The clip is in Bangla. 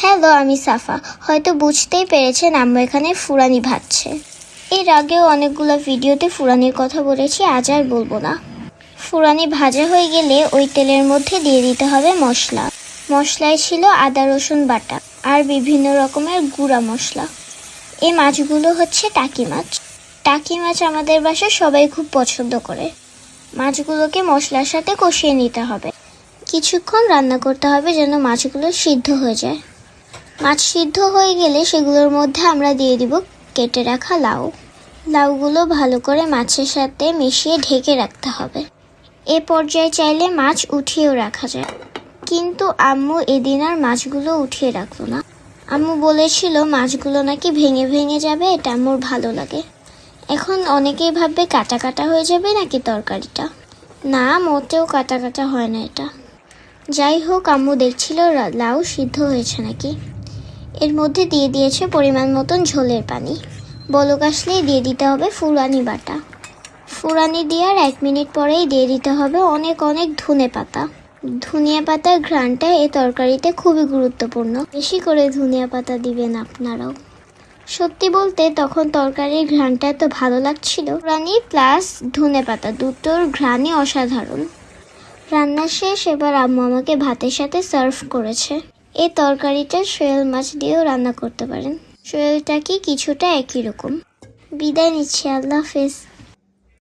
হ্যালো, আমি সাফা। হয়তো বুঝতেই পেরেছেন আম্মু এখানে ফুরানি ভাজছে। এর আগেও অনেকগুলো ভিডিওতে ফুরানির কথা বলেছি, আজ আর বলবো না। ফুরানি ভাজা হয়ে গেলে ওই তেলের মধ্যে দিয়ে দিতে হবে মশলা। মশলায় ছিল আদা রসুন বাটা আর বিভিন্ন রকমের গুঁড়া মশলা। এই মাছগুলো হচ্ছে টাকি মাছ। টাকি মাছ আমাদের বাসায় সবাই খুব পছন্দ করে। মাছগুলোকে মশলার সাথে কষিয়ে নিতে হবে। কিছুক্ষণ রান্না করতে হবে যেন মাছগুলো সিদ্ধ হয়ে যায়। মাছ সিদ্ধ হয়ে গেলে সেগুলোর মধ্যে আমরা দিয়ে দিব কেটে রাখা লাউ। লাউগুলো ভালো করে মাছের সাথে মিশিয়ে ঢেকে রাখতে হবে। এ পর্যায়ে চাইলে মাছ উঠিয়েও রাখা যায়, কিন্তু আম্মু এদিন আর মাছগুলো উঠিয়ে রাখলো না। আম্মু বলেছিল মাছগুলো নাকি ভেঙে ভেঙে যাবে, এটা আম্মুর ভালো লাগে। এখন অনেকেই ভাববে কাটা কাটা হয়ে যাবে নাকি তরকারিটা। না, মোটেও কাটা কাটা হয় না এটা। যাই হোক, আম্মু দেখছিল লাউ সিদ্ধ হয়েছে নাকি। এর মধ্যে দিয়ে দিয়েছে পরিমাণ মতন ঝোলের পানি। বলক আসলেই দিয়ে দিতে হবে ফুরানি বাটা। ফুরানি দেওয়ার 1 মিনিট পরেই দিয়ে দিতে হবে অনেক অনেক ধনে পাতা। ধনিয়া পাতার ঘ্রাণটা এই তরকারিতে খুবই গুরুত্বপূর্ণ। বেশি করে ধনিয়া পাতা দিবেন আপনারাও। সত্যি বলতে তখন তরকারির ঘ্রাণটা এত ভালো লাগছিল। ফুরানি প্লাস ধনে পাতা দুটোর ঘ্রাণই অসাধারণ। রান্না শেষ, এবার আম্মু আমাকে ভাতের সাথে সার্ভ করেছে। এই তরকারিটা শোয়েল মাছ দিয়েও রান্না করতে পারেন। শোয়েলটা কি কিছুটা একই রকম। বিদায় নিচ্ছি, আল্লাহ হাফেজ।